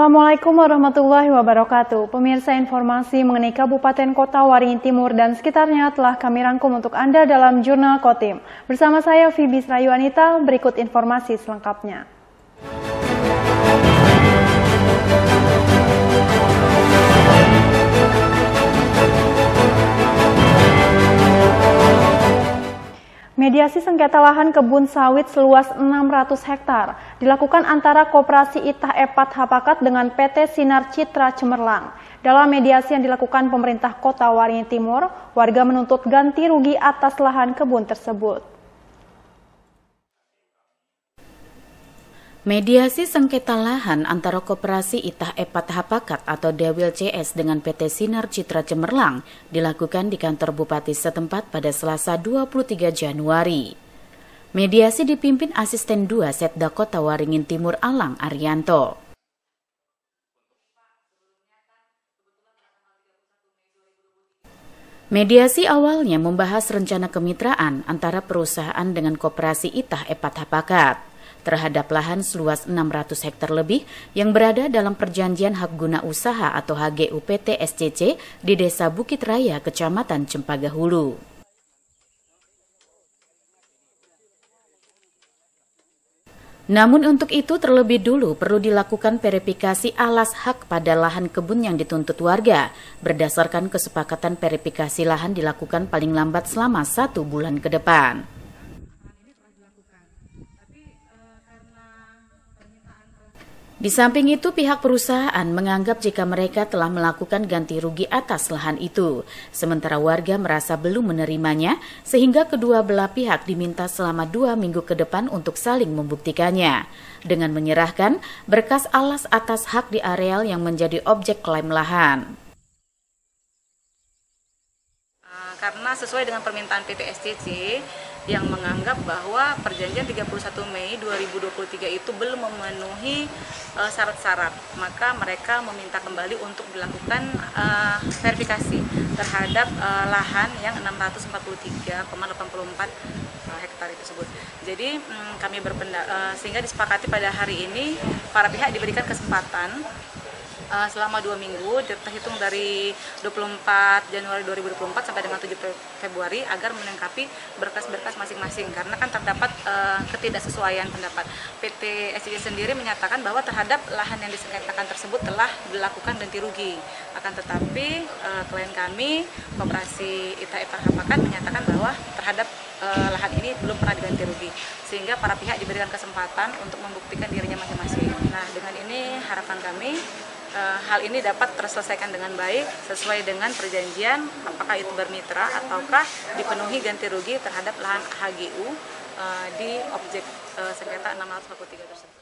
Assalamualaikum warahmatullahi wabarakatuh. Pemirsa, informasi mengenai Kabupaten Kota Waringin Timur dan sekitarnya telah kami rangkum untuk Anda dalam Jurnal Kotim. Bersama saya Fibis Rayu Anita, berikut informasi selengkapnya. Mediasi sengketa lahan kebun sawit seluas 600 hektar dilakukan antara Koperasi Itah Epat Hapakat dengan PT Sinar Citra Cemerlang. Dalam mediasi yang dilakukan pemerintah Kota Waringin Timur, warga menuntut ganti rugi atas lahan kebun tersebut. Mediasi sengketa lahan antara Koperasi Itah Epat Hapakat atau Dewil CS dengan PT Sinar Citra Cemerlang dilakukan di kantor Bupati setempat pada Selasa 23 Januari. Mediasi dipimpin Asisten 2 Setda Kota Waringin Timur Alang Arianto. Mediasi awalnya membahas rencana kemitraan antara perusahaan dengan Koperasi Itah Epat Hapakat terhadap lahan seluas 600 hektar lebih yang berada dalam perjanjian hak guna usaha atau HGU PT SCC di Desa Bukit Raya, Kecamatan Cempaka Hulu. Namun untuk itu terlebih dulu perlu dilakukan verifikasi alas hak pada lahan kebun yang dituntut warga. Berdasarkan kesepakatan, verifikasi lahan dilakukan paling lambat selama 1 bulan ke depan. Di samping itu, pihak perusahaan menganggap jika mereka telah melakukan ganti rugi atas lahan itu, sementara warga merasa belum menerimanya, sehingga kedua belah pihak diminta selama 2 minggu ke depan untuk saling membuktikannya, dengan menyerahkan berkas alas atas hak di areal yang menjadi objek klaim lahan. Karena sesuai dengan permintaan PT SCC yang menganggap bahwa perjanjian 31 Mei 2023 itu belum memenuhi syarat-syarat, maka mereka meminta kembali untuk dilakukan verifikasi terhadap lahan yang 643,84 hektar tersebut. Jadi kami berpendapat sehingga disepakati pada hari ini para pihak diberikan kesempatan selama 2 minggu terhitung dari 24 Januari 2024 sampai dengan 7 Februari agar melengkapi berkas-berkas masing-masing, karena kan terdapat ketidaksesuaian pendapat. PT SCC sendiri menyatakan bahwa terhadap lahan yang disengketakan tersebut telah dilakukan ganti rugi. Akan tetapi klien kami, Koperasi Itah Epat Hapakat, menyatakan bahwa terhadap lahan ini belum pernah diganti rugi, sehingga para pihak diberikan kesempatan untuk membuktikan dirinya masing-masing. Nah, dengan ini harapan kami hal ini dapat terselesaikan dengan baik sesuai dengan perjanjian, apakah itu bermitra ataukah dipenuhi ganti rugi terhadap lahan HGU di objek sengketa 643 tersebut.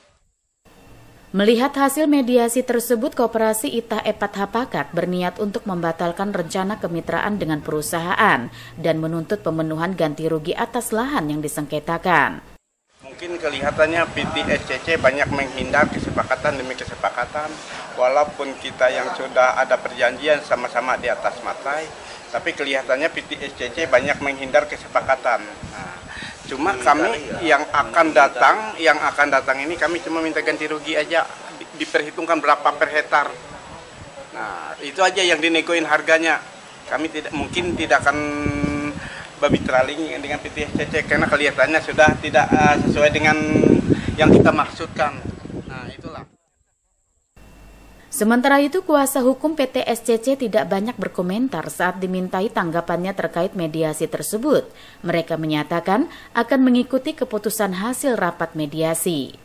Melihat hasil mediasi tersebut, Koperasi Itah Epat Hapakat berniat untuk membatalkan rencana kemitraan dengan perusahaan dan menuntut pemenuhan ganti rugi atas lahan yang disengketakan. Mungkin kelihatannya PT SCC banyak menghindar kesepakatan demi kesepakatan, walaupun kita yang sudah ada perjanjian sama-sama di atas matai, tapi kelihatannya PT SCC banyak menghindar kesepakatan. Nah, cuma kami yang akan datang ini kami cuma minta ganti rugi aja, diperhitungkan berapa per hektar. Nah, itu aja yang dinegoin harganya. Kami mungkin tidak akan berbitraling dengan PT SCC karena kelihatannya sudah tidak sesuai dengan yang kita maksudkan. Nah, itulah. Sementara itu, kuasa hukum PT SCC tidak banyak berkomentar saat dimintai tanggapannya terkait mediasi tersebut. Mereka menyatakan akan mengikuti keputusan hasil rapat mediasi.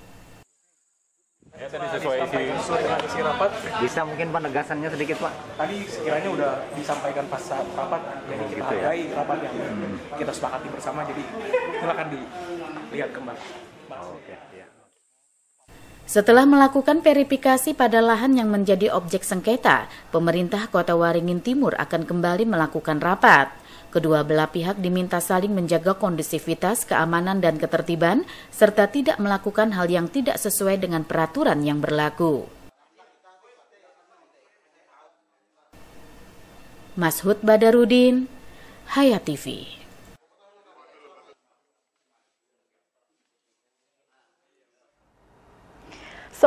Ya, tadi sesuai isi rapat, bisa mungkin penegasannya sedikit, Pak? Tadi sekiranya udah disampaikan pas rapat, jadi kita hargai rapat yang kita sepakati bersama, jadi silakan dilihat kembali. Setelah melakukan verifikasi pada lahan yang menjadi objek sengketa, pemerintah Kota Waringin Timur akan kembali melakukan rapat. Kedua belah pihak diminta saling menjaga kondusivitas, keamanan, dan ketertiban, serta tidak melakukan hal yang tidak sesuai dengan peraturan yang berlaku. Mashud Badarudin, Hayat TV.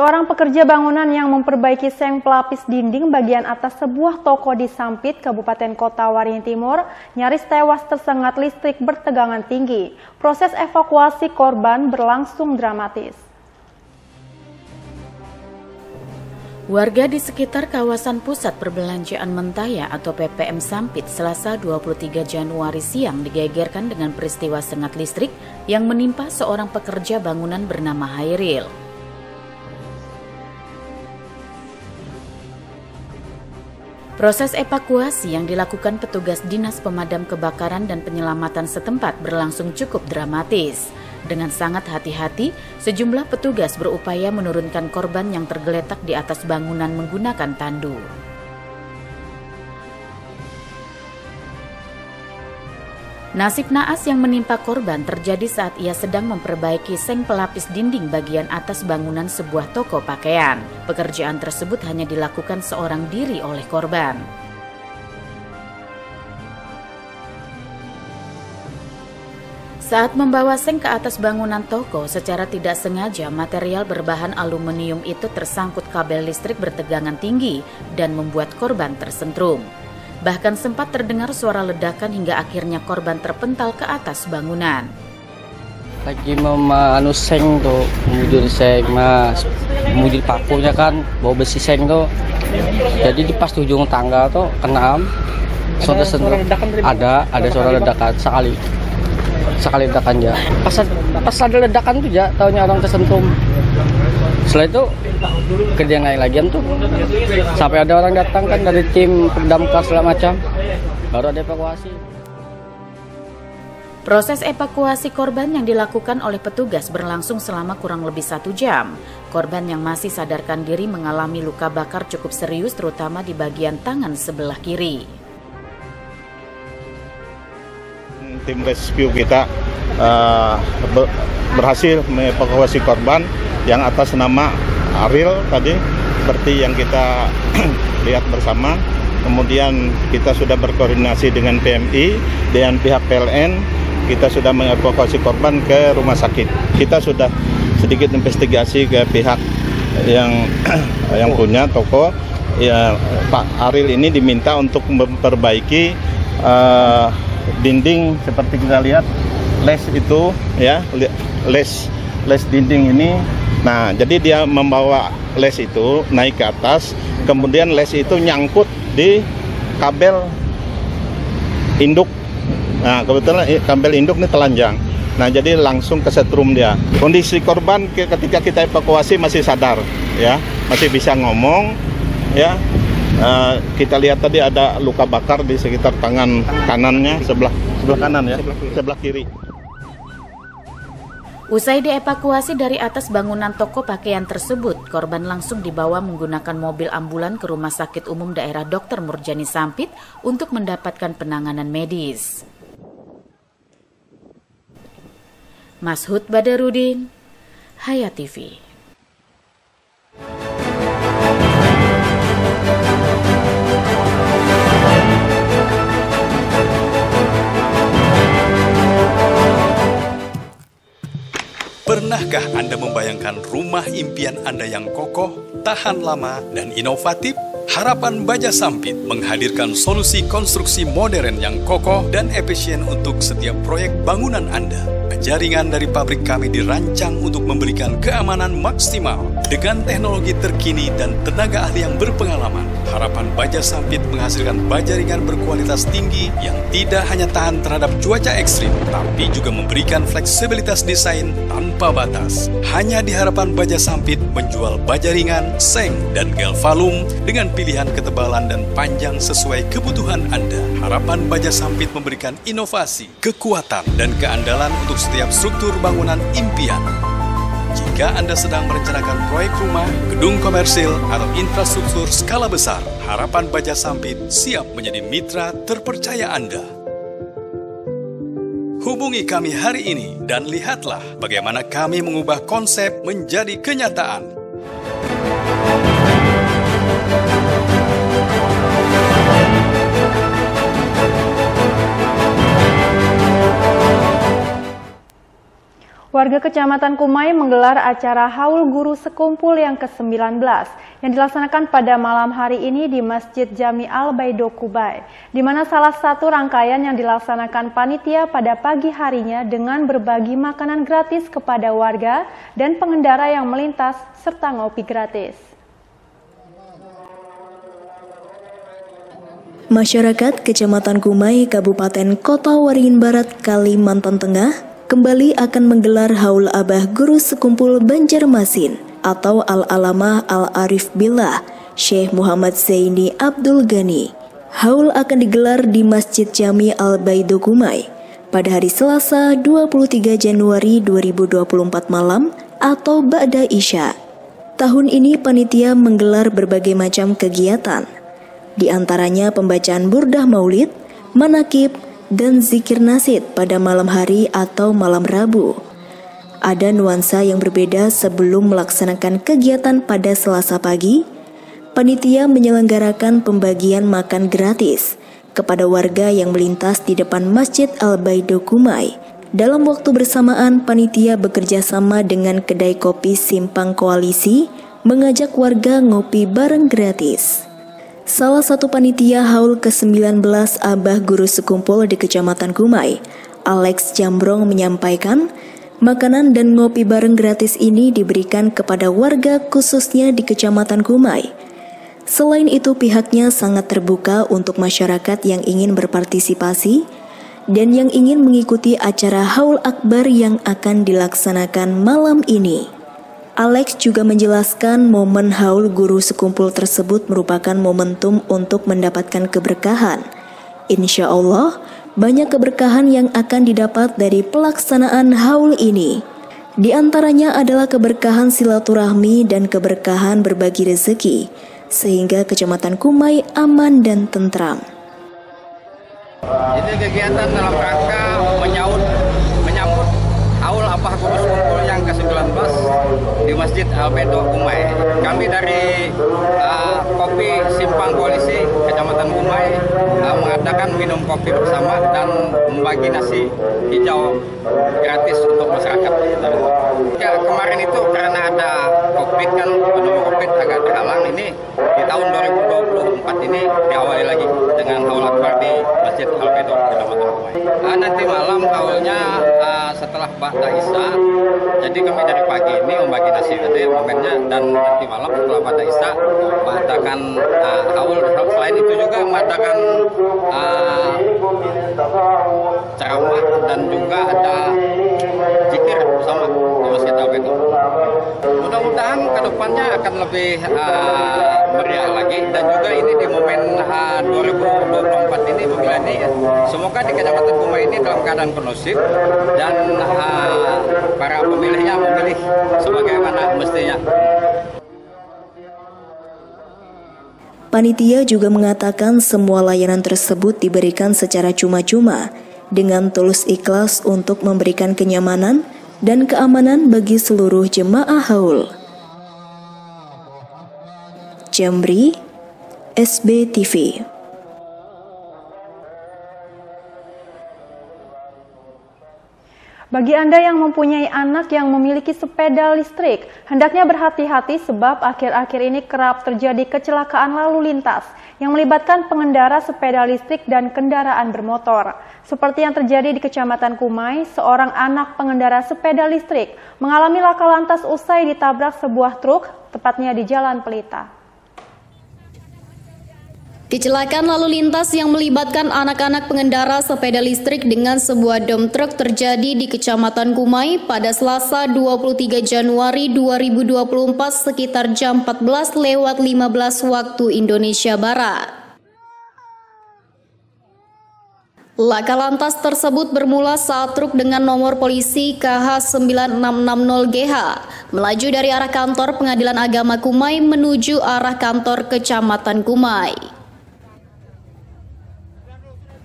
Seorang pekerja bangunan yang memperbaiki seng pelapis dinding bagian atas sebuah toko di Sampit, Kabupaten Kota Waringin Timur, nyaris tewas tersengat listrik bertegangan tinggi. Proses evakuasi korban berlangsung dramatis. Warga di sekitar kawasan Pusat Perbelanjaan Mentaya atau PPM Sampit Selasa 23 Januari siang digegerkan dengan peristiwa sengat listrik yang menimpa seorang pekerja bangunan bernama Hairil. Proses evakuasi yang dilakukan petugas Dinas Pemadam Kebakaran dan Penyelamatan setempat berlangsung cukup dramatis. Dengan sangat hati-hati, sejumlah petugas berupaya menurunkan korban yang tergeletak di atas bangunan menggunakan tandu. Nasib naas yang menimpa korban terjadi saat ia sedang memperbaiki seng pelapis dinding bagian atas bangunan sebuah toko pakaian. Pekerjaan tersebut hanya dilakukan seorang diri oleh korban. Saat membawa seng ke atas bangunan toko, secara tidak sengaja material berbahan aluminium itu tersangkut kabel listrik bertegangan tinggi dan membuat korban tersentrum. Bahkan sempat terdengar suara ledakan hingga akhirnya korban terpental ke atas bangunan. Lagi mau seng tuh, mujur seng mas, mujur pakunya kan, bawa besi seng tuh. Jadi di pas ujung tangga tuh kena suara ledakan. Ada suara ledakan sekali ledakan ya. Pas ada ledakan tuh ya, taunya orang tersentum. Setelah itu kerja naik lagi tuh, sampai ada orang datang kan dari tim damkar segala macam, baru ada evakuasi. Proses evakuasi korban yang dilakukan oleh petugas berlangsung selama kurang lebih 1 jam. Korban yang masih sadarkan diri mengalami luka bakar cukup serius, terutama di bagian tangan sebelah kiri. Tim rescue kita berhasil mengevakuasi korban yang atas nama Ariel tadi, seperti yang kita lihat bersama. Kemudian kita sudah berkoordinasi dengan PMI, dengan pihak PLN, kita sudah mengevakuasi korban ke rumah sakit. Kita sudah sedikit investigasi ke pihak yang punya toko. Ya, Pak Ariel ini diminta untuk memperbaiki dinding seperti kita lihat, les itu ya, les dinding ini. Nah, jadi dia membawa les itu naik ke atas, kemudian les itu nyangkut di kabel induk. Nah, kebetulan kabel induk ini telanjang. Nah, jadi langsung kesetrum dia. Kondisi korban ketika kita evakuasi masih sadar, ya, masih bisa ngomong, ya. Kita lihat tadi ada luka bakar di sekitar tangan kanannya, sebelah kanan ya, sebelah kiri. Usai dievakuasi dari atas bangunan toko pakaian tersebut, korban langsung dibawa menggunakan mobil ambulan ke Rumah Sakit Umum Daerah Dr. Murjani Sampit untuk mendapatkan penanganan medis. Mashud Badarudin, Hayat TV. Pernahkah Anda membayangkan rumah impian Anda yang kokoh, tahan lama, dan inovatif? Harapan Baja Sampit menghadirkan solusi konstruksi modern yang kokoh dan efisien untuk setiap proyek bangunan Anda. Jaringan dari pabrik kami dirancang untuk memberikan keamanan maksimal dengan teknologi terkini dan tenaga ahli yang berpengalaman. Harapan Baja Sampit menghasilkan baja ringan berkualitas tinggi yang tidak hanya tahan terhadap cuaca ekstrim, tapi juga memberikan fleksibilitas desain tanpa batas. Hanya di Harapan Baja Sampit menjual baja ringan, seng, dan galvalum dengan pilihan ketebalan dan panjang sesuai kebutuhan Anda. Harapan Baja Sampit memberikan inovasi, kekuatan, dan keandalan untuk setiap struktur bangunan impian. Jika Anda sedang merencanakan proyek rumah, gedung komersil, atau infrastruktur skala besar, Harapan Baja Sampit siap menjadi mitra terpercaya Anda. Hubungi kami hari ini dan lihatlah bagaimana kami mengubah konsep menjadi kenyataan. Warga Warga Kecamatan Kumai menggelar acara Haul Guru Sekumpul yang ke-19 yang dilaksanakan pada malam hari ini di Masjid Jami Al-Baido Kubai, di mana salah satu rangkaian yang dilaksanakan panitia pada pagi harinya dengan berbagi makanan gratis kepada warga dan pengendara yang melintas serta ngopi gratis. Masyarakat Kecamatan Kumai, Kabupaten Kota Waringin Barat, Kalimantan Tengah kembali akan menggelar Haul Abah Guru Sekumpul Banjarmasin atau Al-Alamah Al-Arif Billah Syekh Muhammad Zaini Abdul Ghani. Haul akan digelar di Masjid Jami Al-Baido Kumai pada hari Selasa 23 Januari 2024 malam atau Ba'da Isya. Tahun ini panitia menggelar berbagai macam kegiatan, di antaranya pembacaan burdah maulid, manakib, dan zikir nasid pada malam hari atau malam Rabu. Ada nuansa yang berbeda sebelum melaksanakan kegiatan pada Selasa pagi. Panitia menyelenggarakan pembagian makan gratis kepada warga yang melintas di depan Masjid Al-Baido Kumai. Dalam waktu bersamaan, panitia bekerja sama dengan kedai kopi Simpang Koalisi mengajak warga ngopi bareng gratis. Salah satu panitia Haul ke-19 Abah Guru Sekumpul di Kecamatan Kumai, Alex Jambrong menyampaikan, makanan dan ngopi bareng gratis ini diberikan kepada warga khususnya di Kecamatan Kumai. Selain itu, pihaknya sangat terbuka untuk masyarakat yang ingin berpartisipasi dan yang ingin mengikuti acara Haul Akbar yang akan dilaksanakan malam ini. Alex juga menjelaskan momen Haul Guru Sekumpul tersebut merupakan momentum untuk mendapatkan keberkahan. Insya Allah, banyak keberkahan yang akan didapat dari pelaksanaan Haul ini. Di antaranya adalah keberkahan silaturahmi dan keberkahan berbagi rezeki, sehingga Kecamatan Kumai aman dan tentram. Ini kegiatan dalam rangka menyambut Haul Abah Guru Sekumpul yang ke-19 di Masjid Al-Baido Kumai. Kami dari Kopi Simpang Koalisi Kecamatan Kumai mengadakan minum kopi bersama dan membagi nasi hijau gratis untuk masyarakat. Ya, kemarin itu karena ada COVID kan, pandemi COVID agak terhalang, ini di tahun 2024 ini diawali lagi dengan Haul Akbar di Masjid Al-Baido Kecamatan Kumai. Nanti malam haulnya setelah Ba'da Isya, jadi kami dari pagi ini membagi nasi tadi momennya, dan nanti malam setelah Ba'da Isya mengadakan haul. Selain itu juga mengadakan ceramah dan juga ada zikir bersama di Masjid Al-Baido. Mudah-mudahan kedepannya akan lebih meriah lagi, dan juga ini di momen 2024 ini pemilihan ini, semoga di Kecamatan Kumai ini dalam keadaan kondusif dan para pemilihnya memilih sebagaimana mestinya. Panitia juga mengatakan semua layanan tersebut diberikan secara cuma-cuma dengan tulus ikhlas untuk memberikan kenyamanan dan keamanan bagi seluruh jemaah haul. Jamri, SBTV. Bagi Anda yang mempunyai anak yang memiliki sepeda listrik, hendaknya berhati-hati sebab akhir-akhir ini kerap terjadi kecelakaan lalu lintas yang melibatkan pengendara sepeda listrik dan kendaraan bermotor. Seperti yang terjadi di Kecamatan Kumai, seorang anak pengendara sepeda listrik mengalami laka lantas usai ditabrak sebuah truk, tepatnya di Jalan Pelita. Kecelakaan lalu lintas yang melibatkan anak-anak pengendara sepeda listrik dengan sebuah dump truk terjadi di Kecamatan Kumai pada Selasa 23 Januari 2024 sekitar jam 14:15 waktu Indonesia Barat. Laka lantas tersebut bermula saat truk dengan nomor polisi KH9660GH melaju dari arah kantor Pengadilan Agama Kumai menuju arah kantor Kecamatan Kumai.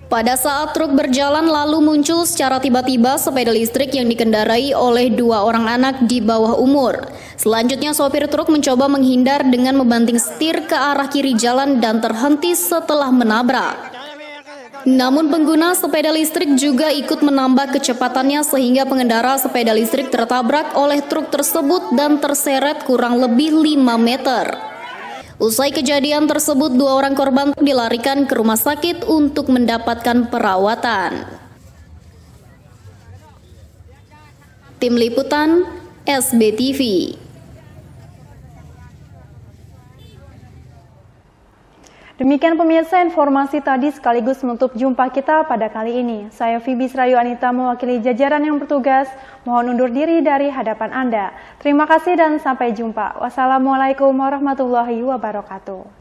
Pada saat truk berjalan lalu muncul secara tiba-tiba sepeda listrik yang dikendarai oleh dua orang anak di bawah umur. Selanjutnya sopir truk mencoba menghindar dengan membanting setir ke arah kiri jalan dan terhenti setelah menabrak. Namun pengguna sepeda listrik juga ikut menambah kecepatannya sehingga pengendara sepeda listrik tertabrak oleh truk tersebut dan terseret kurang lebih 5 meter. Usai kejadian tersebut, 2 orang korban dilarikan ke rumah sakit untuk mendapatkan perawatan. Tim Liputan SBTV. Demikian pemirsa, informasi tadi sekaligus menutup jumpa kita pada kali ini. Saya Fibi Srayu Anita mewakili jajaran yang bertugas, mohon undur diri dari hadapan Anda. Terima kasih dan sampai jumpa. Wassalamualaikum warahmatullahi wabarakatuh.